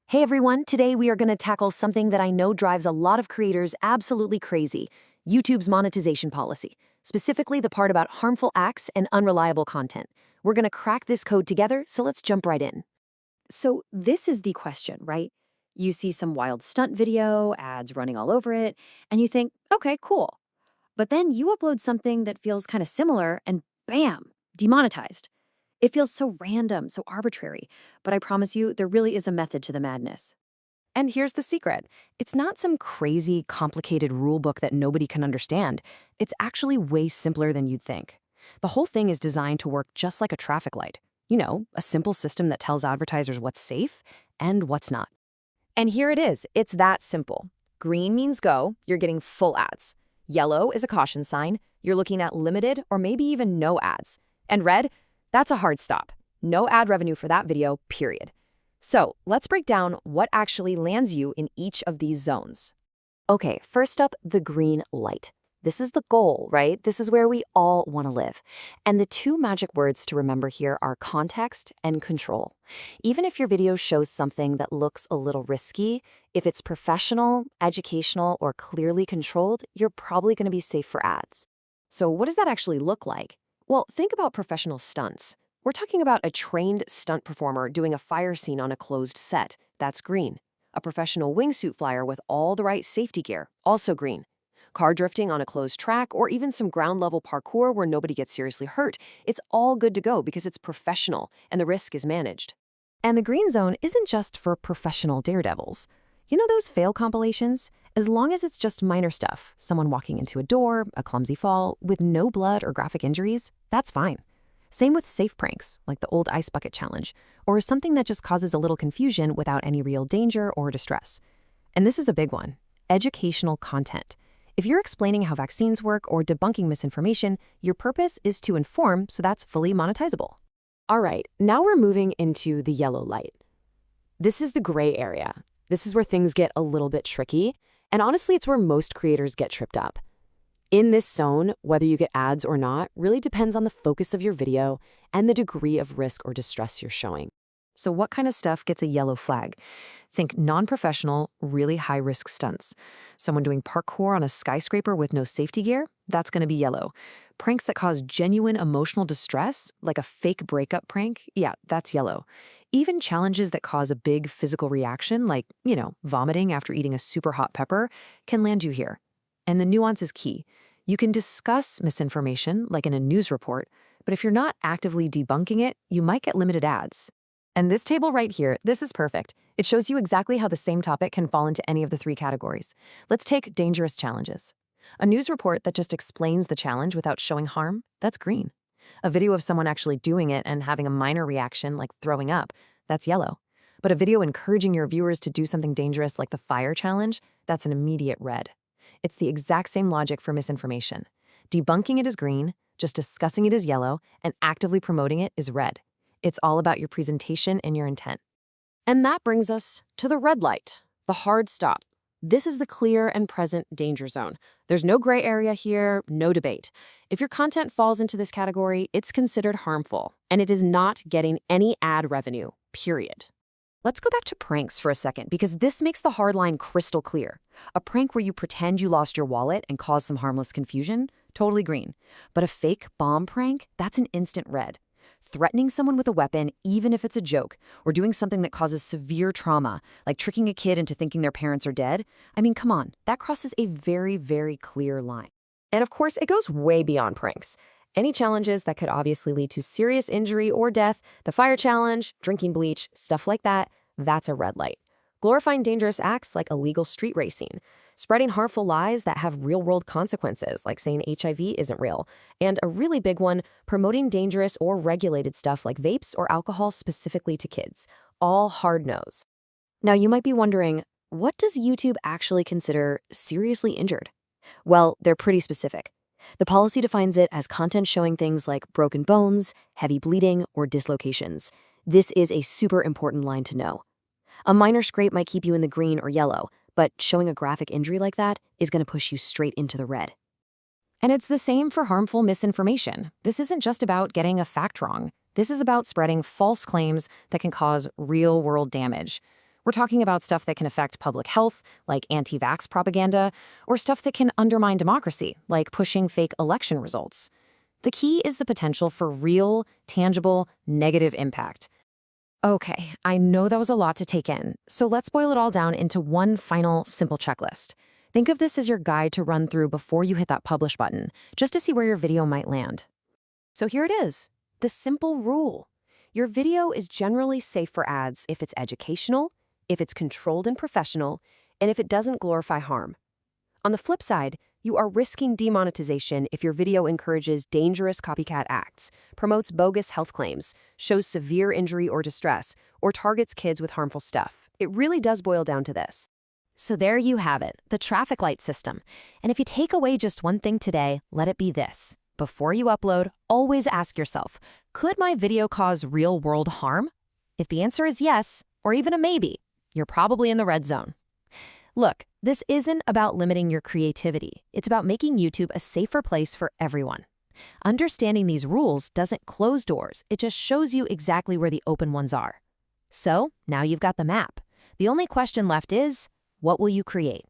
Hey everyone, today we are going to tackle something that I know drives a lot of creators absolutely crazy: YouTube's monetization policy, specifically the part about harmful acts and unreliable content. We're going to crack this code together, so let's jump right in. So, this is the question, right? You see some wild stunt video, ads running all over it, and you think, okay, cool. But then you upload something that feels kind of similar, and bam, demonetized. It feels so random, so arbitrary, but I promise you, there really is a method to the madness. And here's the secret. It's not some crazy, complicated rule book that nobody can understand. It's actually way simpler than you'd think. The whole thing is designed to work just like a traffic light. You know, a simple system that tells advertisers what's safe and what's not. And here it is. It's that simple. Green means go, you're getting full ads. Yellow is a caution sign, you're looking at limited or maybe even no ads. And red, that's a hard stop. No ad revenue for that video, period. So let's break down what actually lands you in each of these zones. Okay, first up, the green light. This is the goal, right? This is where we all want to live. And the two magic words to remember here are context and control. Even if your video shows something that looks a little risky, if it's professional, educational, or clearly controlled, you're probably going to be safe for ads. So what does that actually look like? Well, think about professional stunts. We're talking about a trained stunt performer doing a fire scene on a closed set. That's green. A professional wingsuit flyer with all the right safety gear. Also green. Car drifting on a closed track, or even some ground-level parkour where nobody gets seriously hurt. It's all good to go because it's professional and the risk is managed. And the green zone isn't just for professional daredevils. You know those fail compilations? As long as it's just minor stuff, someone walking into a door, a clumsy fall, with no blood or graphic injuries, that's fine. Same with safe pranks, like the old ice bucket challenge, or something that just causes a little confusion without any real danger or distress. And this is a big one: educational content. If you're explaining how vaccines work or debunking misinformation, your purpose is to inform, so that's fully monetizable. All right, now we're moving into the yellow light. This is the gray area. This is where things get a little bit tricky, and honestly, it's where most creators get tripped up. In this zone, whether you get ads or not really depends on the focus of your video and the degree of risk or distress you're showing. So what kind of stuff gets a yellow flag? Think non-professional, really high-risk stunts. Someone doing parkour on a skyscraper with no safety gear? That's going to be yellow. Pranks that cause genuine emotional distress, like a fake breakup prank? Yeah, that's yellow. Even challenges that cause a big physical reaction, like, vomiting after eating a super hot pepper, can land you here. And the nuance is key. You can discuss misinformation, like in a news report, but if you're not actively debunking it, you might get limited ads. And this table right here, this is perfect. It shows you exactly how the same topic can fall into any of the three categories. Let's take dangerous challenges. A news report that just explains the challenge without showing harm, that's green. A video of someone actually doing it and having a minor reaction, like throwing up, that's yellow. But a video encouraging your viewers to do something dangerous like the fire challenge, that's an immediate red. It's the exact same logic for misinformation. Debunking it is green, just discussing it is yellow, and actively promoting it is red. It's all about your presentation and your intent. And that brings us to the red light, the hard stop. This is the clear and present danger zone. There's no gray area here, no debate. If your content falls into this category, it's considered harmful, and it is not getting any ad revenue, period. Let's go back to pranks for a second, because this makes the hard line crystal clear. A prank where you pretend you lost your wallet and cause some harmless confusion, totally green. But a fake bomb prank, that's an instant red. Threatening someone with a weapon, even if it's a joke, or doing something that causes severe trauma, like tricking a kid into thinking their parents are dead, I mean, come on, that crosses a very, very clear line. And of course, it goes way beyond pranks. Any challenges that could obviously lead to serious injury or death, the fire challenge, drinking bleach, stuff like that, that's a red light. Glorifying dangerous acts like illegal street racing, spreading harmful lies that have real-world consequences, like saying HIV isn't real, and a really big one, promoting dangerous or regulated stuff like vapes or alcohol specifically to kids. All hard no's. Now, you might be wondering, what does YouTube actually consider seriously injured? Well, they're pretty specific. The policy defines it as content showing things like broken bones, heavy bleeding, or dislocations. This is a super important line to know. A minor scrape might keep you in the green or yellow, but showing a graphic injury like that is going to push you straight into the red. And it's the same for harmful misinformation. This isn't just about getting a fact wrong. This is about spreading false claims that can cause real-world damage. We're talking about stuff that can affect public health, like anti-vax propaganda, or stuff that can undermine democracy, like pushing fake election results. The key is the potential for real, tangible, negative impact. Okay, I know that was a lot to take in, so let's boil it all down into one final, simple checklist. Think of this as your guide to run through before you hit that publish button, just to see where your video might land. So here it is, the simple rule. Your video is generally safe for ads if it's educational, if it's controlled and professional, and if it doesn't glorify harm. On the flip side, you are risking demonetization if your video encourages dangerous copycat acts, promotes bogus health claims, shows severe injury or distress, or targets kids with harmful stuff. It really does boil down to this. So there you have it, the traffic light system. And if you take away just one thing today, let it be this. Before you upload, always ask yourself, could my video cause real-world harm? If the answer is yes, or even a maybe, you're probably in the red zone. Look, this isn't about limiting your creativity. It's about making YouTube a safer place for everyone. Understanding these rules doesn't close doors. It just shows you exactly where the open ones are. So now you've got the map. The only question left is, what will you create?